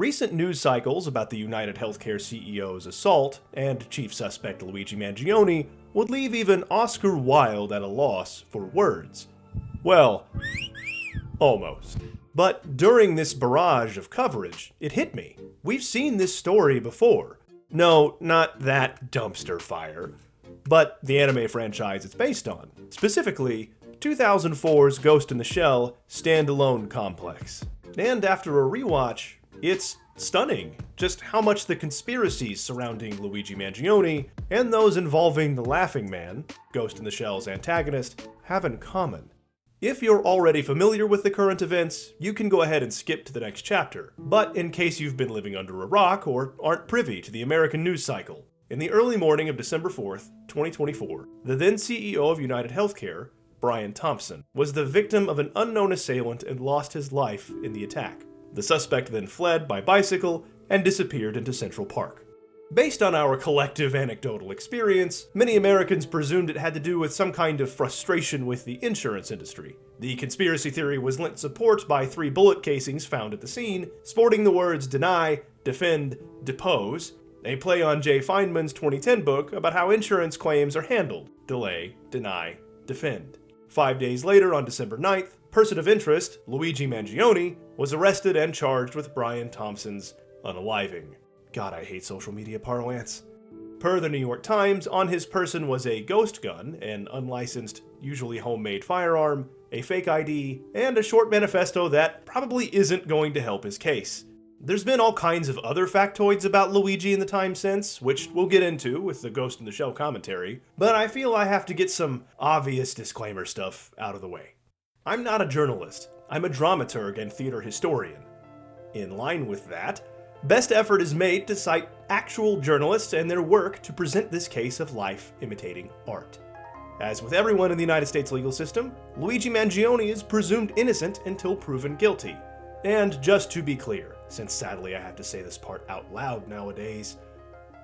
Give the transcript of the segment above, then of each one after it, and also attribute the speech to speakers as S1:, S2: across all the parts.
S1: Recent news cycles about the United Healthcare CEO's assault and chief suspect Luigi Mangione would leave even Oscar Wilde at a loss for words. Well, almost. But during this barrage of coverage, it hit me. We've seen this story before. No, not that dumpster fire, but the anime franchise it's based on. Specifically, 2004's Ghost in the Shell standalone complex. And after a rewatch, it's stunning just how much the conspiracies surrounding Luigi Mangione and those involving the Laughing Man, Ghost in the Shell's antagonist, have in common. If you're already familiar with the current events, you can go ahead and skip to the next chapter. But in case you've been living under a rock or aren't privy to the American news cycle, in the early morning of December 4th, 2024, the then CEO of United Healthcare, Brian Thompson, was the victim of an unknown assailant and lost his life in the attack. The suspect then fled by bicycle and disappeared into Central Park. Based on our collective anecdotal experience, many Americans presumed it had to do with some kind of frustration with the insurance industry. The conspiracy theory was lent support by 3 bullet casings found at the scene, sporting the words deny, defend, depose, a play on Jay Feynman's 2010 book about how insurance claims are handled: delay, deny, defend. 5 days later, on December 9th, person of interest, Luigi Mangione, was arrested and charged with Brian Thompson's unaliving. God, I hate social media parlance. Per the New York Times, on his person was a ghost gun, an unlicensed, usually homemade firearm, a fake ID, and a short manifesto that probably isn't going to help his case. There's been all kinds of other factoids about Luigi in the time since, which we'll get into with the Ghost in the Shell commentary, but I feel I have to get some obvious disclaimer stuff out of the way. I'm not a journalist. I'm a dramaturg and theater historian. In line with that, best effort is made to cite actual journalists and their work to present this case of life imitating art. As with everyone in the United States legal system, Luigi Mangione is presumed innocent until proven guilty. And just to be clear, since sadly I have to say this part out loud nowadays,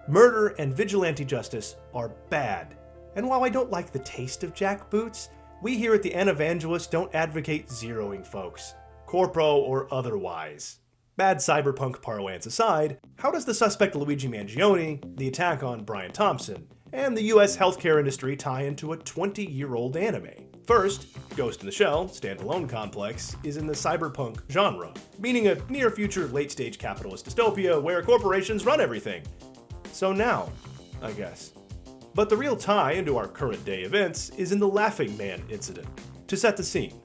S1: murder and vigilante justice are bad. And while I don't like the taste of jackboots, we here at the Evangelist don't advocate zeroing folks, corpro or otherwise. Bad cyberpunk parlance aside, how does the suspect Luigi Mangione, the attack on Brian Thompson, and the US healthcare industry tie into a 20-year-old anime? First, Ghost in the Shell, standalone complex, is in the cyberpunk genre, meaning a near-future late-stage capitalist dystopia where corporations run everything. So now, I guess. But the real tie into our current-day events is in the Laughing Man incident. To set the scene,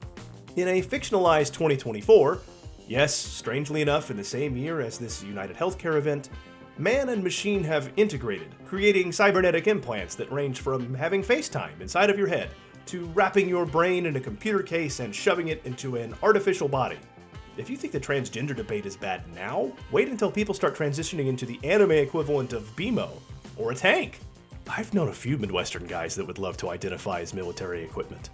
S1: in a fictionalized 2024, yes, strangely enough in the same year as this United Healthcare event, man and machine have integrated, creating cybernetic implants that range from having FaceTime inside of your head to wrapping your brain in a computer case and shoving it into an artificial body. If you think the transgender debate is bad now, wait until people start transitioning into the anime equivalent of BMO, or a tank. I've known a few Midwestern guys that would love to identify as military equipment.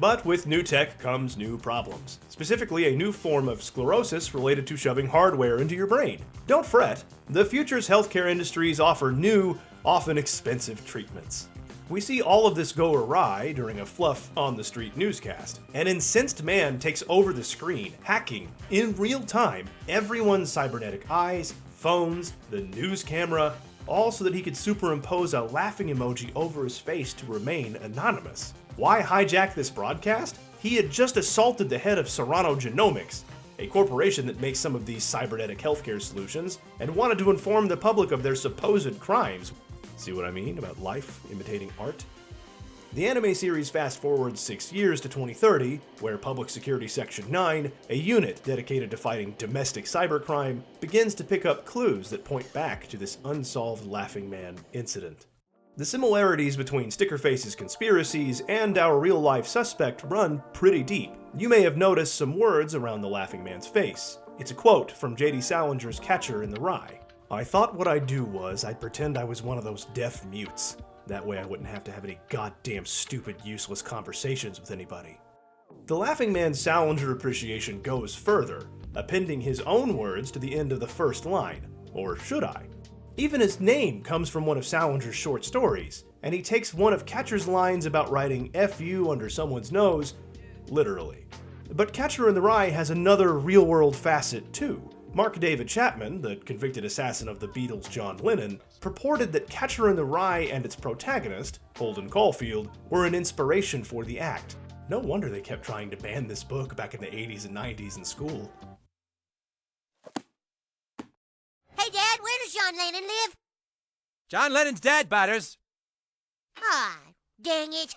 S1: But with new tech comes new problems, specifically a new form of sclerosis related to shoving hardware into your brain. Don't fret, the future's healthcare industries offer new, often expensive treatments. We see all of this go awry during a fluff on-the-street newscast. An incensed man takes over the screen, hacking, in real time, everyone's cybernetic eyes, phones, the news camera, all so that he could superimpose a laughing emoji over his face to remain anonymous. Why hijack this broadcast? He had just assaulted the head of Serano Genomics, a corporation that makes some of these cybernetic healthcare solutions, and wanted to inform the public of their supposed crimes. See what I mean about life imitating art? The anime series fast forwards 6 years to 2030, where Public Security Section 9, a unit dedicated to fighting domestic cybercrime, begins to pick up clues that point back to this unsolved Laughing Man incident. The similarities between Stickerface's conspiracies and our real-life suspect run pretty deep. You may have noticed some words around the Laughing Man's face. It's a quote from J.D. Salinger's Catcher in the Rye. "I thought what I'd do was I'd pretend I was one of those deaf mutes. That way I wouldn't have to have any goddamn stupid, useless conversations with anybody." The Laughing Man's Salinger appreciation goes further, appending his own words to the end of the first line. Or should I? Even his name comes from one of Salinger's short stories, and he takes one of Catcher's lines about writing F you under someone's nose literally. But Catcher in the Rye has another real-world facet too. Mark David Chapman, the convicted assassin of the Beatles' John Lennon, purported that Catcher in the Rye and its protagonist, Holden Caulfield, were an inspiration for the act. No wonder they kept trying to ban this book back in the 80s and 90s in school.
S2: Hey, Dad, where does John Lennon live?
S3: John Lennon's dead, Butters.
S2: Ah, dang it.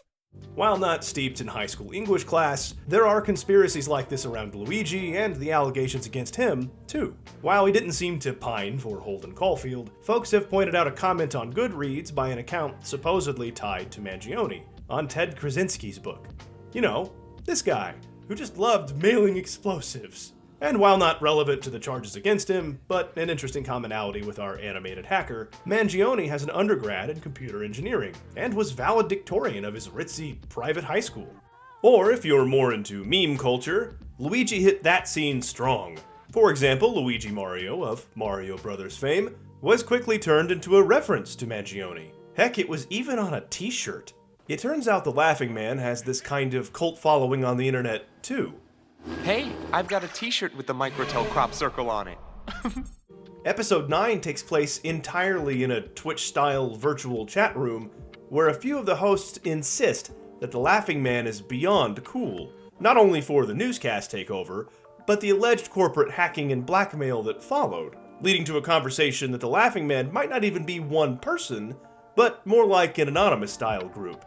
S1: While not steeped in high school English class, there are conspiracies like this around Luigi and the allegations against him, too. While he didn't seem to pine for Holden Caulfield, folks have pointed out a comment on Goodreads by an account supposedly tied to Mangione on Ted Krasinski's book. You know, this guy, who just loved mailing explosives. And while not relevant to the charges against him, but an interesting commonality with our animated hacker, Mangione has an undergrad in computer engineering, and was valedictorian of his ritzy private high school. Or if you're more into meme culture, Luigi hit that scene strong. For example, Luigi Mario, of Mario Brothers fame, was quickly turned into a reference to Mangione. Heck, it was even on a t-shirt. It turns out the Laughing Man has this kind of cult following on the internet, too.
S4: Hey, I've got a t-shirt with the Microtel crop circle on it.
S1: Episode 9 takes place entirely in a Twitch-style virtual chat room, where a few of the hosts insist that the Laughing Man is beyond cool, not only for the newscast takeover, but the alleged corporate hacking and blackmail that followed, leading to a conversation that the Laughing Man might not even be one person, but more like an anonymous-style group.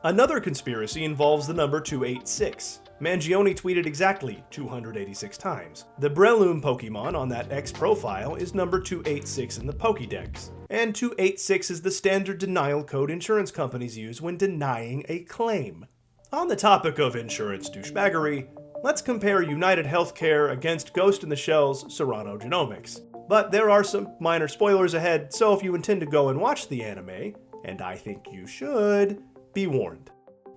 S1: Another conspiracy involves the number 286. Mangione tweeted exactly 286 times. The Breloom Pokemon on that X profile is number 286 in the Pokédex. And 286 is the standard denial code insurance companies use when denying a claim. On the topic of insurance douchebaggery, let's compare United Healthcare against Ghost in the Shell's Serano Genomics. But there are some minor spoilers ahead, so if you intend to go and watch the anime, and I think you should, be warned.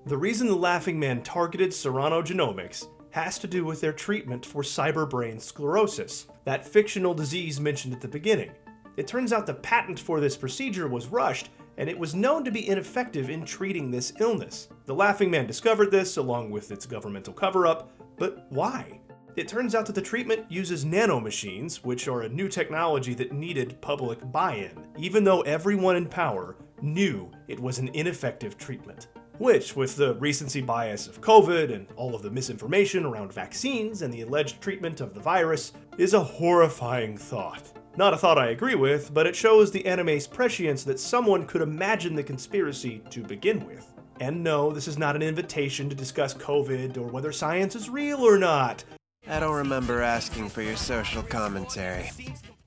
S1: The reason the Laughing Man targeted Serano Genomics has to do with their treatment for cyberbrain sclerosis, that fictional disease mentioned at the beginning. It turns out the patent for this procedure was rushed, and it was known to be ineffective in treating this illness. The Laughing Man discovered this along with its governmental cover-up, but why? It turns out that the treatment uses nanomachines, which are a new technology that needed public buy-in, even though everyone in power knew it was an ineffective treatment. Which, with the recency bias of COVID and all of the misinformation around vaccines and the alleged treatment of the virus, is a horrifying thought. Not a thought I agree with, but it shows the anime's prescience that someone could imagine the conspiracy to begin with. And no, this is not an invitation to discuss COVID or whether science is real or not.
S5: I don't remember asking for your social commentary.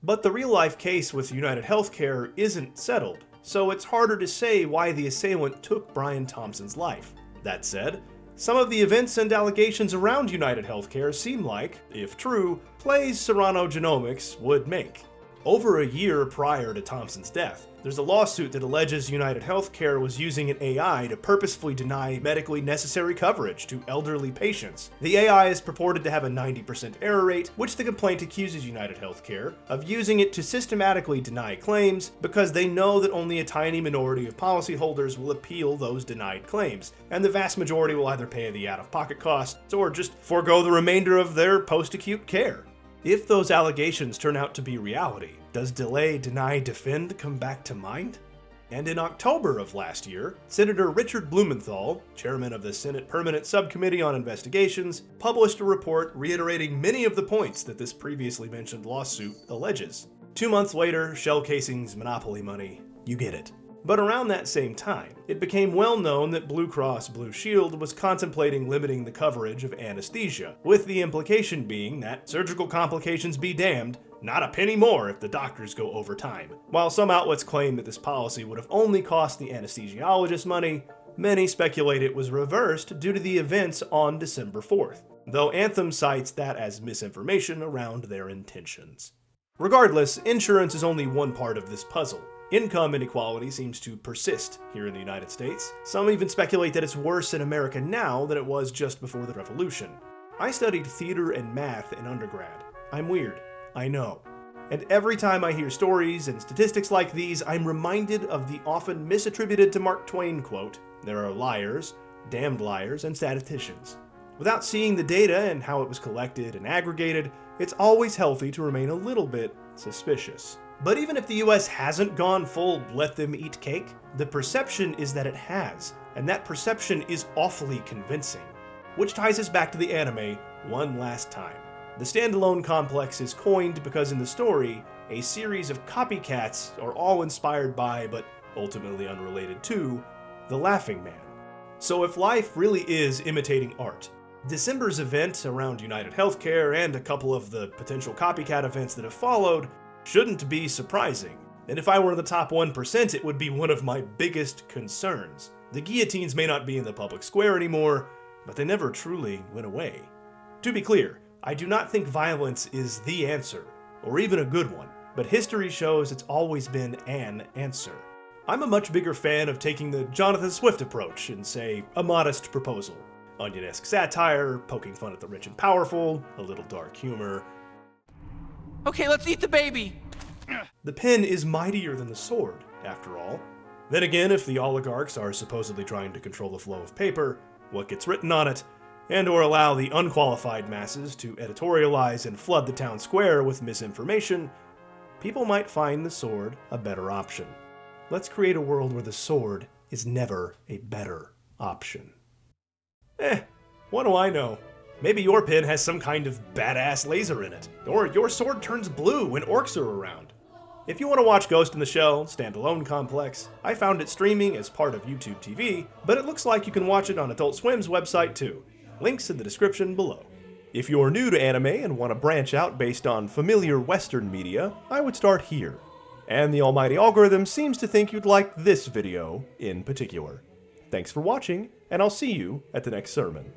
S1: But the real-life case with United Healthcare isn't settled, so it's harder to say why the assailant took Brian Thompson's life. That said, some of the events and allegations around United Healthcare seem like, if true, plays Serano Genomics would make. Over a year prior to Thompson's death, there's a lawsuit that alleges United Healthcare was using an AI to purposefully deny medically necessary coverage to elderly patients. The AI is purported to have a 90% error rate, which the complaint accuses United Healthcare of using it to systematically deny claims because they know that only a tiny minority of policyholders will appeal those denied claims, and the vast majority will either pay the out-of-pocket costs or just forego the remainder of their post-acute care. If those allegations turn out to be reality, does delay, deny, defend come back to mind? And in October of last year, Senator Richard Blumenthal, chairman of the Senate Permanent Subcommittee on Investigations, published a report reiterating many of the points that this previously mentioned lawsuit alleges. 2 months later, shell casings, monopoly money, you get it. But around that same time, it became well known that Blue Cross Blue Shield was contemplating limiting the coverage of anesthesia, with the implication being that surgical complications be damned, not a penny more if the doctors go overtime. While some outlets claim that this policy would have only cost the anesthesiologist money, many speculate it was reversed due to the events on December 4th, though Anthem cites that as misinformation around their intentions. Regardless, insurance is only one part of this puzzle. Income inequality seems to persist here in the United States. Some even speculate that it's worse in America now than it was just before the revolution. I studied theater and math in undergrad. I'm weird, I know. And every time I hear stories and statistics like these, I'm reminded of the often misattributed to Mark Twain quote, "There are liars, damned liars, and statisticians." Without seeing the data and how it was collected and aggregated, it's always healthy to remain a little bit suspicious. But even if the US hasn't gone full let them eat cake, the perception is that it has, and that perception is awfully convincing. Which ties us back to the anime one last time. The standalone complex is coined because in the story, a series of copycats are all inspired by, but ultimately unrelated to, the Laughing Man. So if life really is imitating art, December's event around United Healthcare and a couple of the potential copycat events that have followed shouldn't be surprising. And if I were in the top 1%, it would be one of my biggest concerns. The guillotines may not be in the public square anymore, but they never truly went away. To be clear, I do not think violence is the answer, or even a good one, but history shows it's always been an answer. I'm a much bigger fan of taking the Jonathan Swift approach and, say, a modest proposal. Onion-esque satire, poking fun at the rich and powerful, a little dark humor.
S3: Okay, let's eat the baby.
S1: The pen is mightier than the sword, after all. Then again, if the oligarchs are supposedly trying to control the flow of paper, what gets written on it, and or allow the unqualified masses to editorialize and flood the town square with misinformation, people might find the sword a better option. Let's create a world where the sword is never a better option. What do I know? Maybe your pen has some kind of badass laser in it, or your sword turns blue when orcs are around. If you want to watch Ghost in the Shell Standalone Complex, I found it streaming as part of YouTube TV, but it looks like you can watch it on Adult Swim's website too. Links in the description below. If you're new to anime and want to branch out based on familiar Western media, I would start here. And the almighty algorithm seems to think you'd like this video in particular. Thanks for watching, and I'll see you at the next sermon.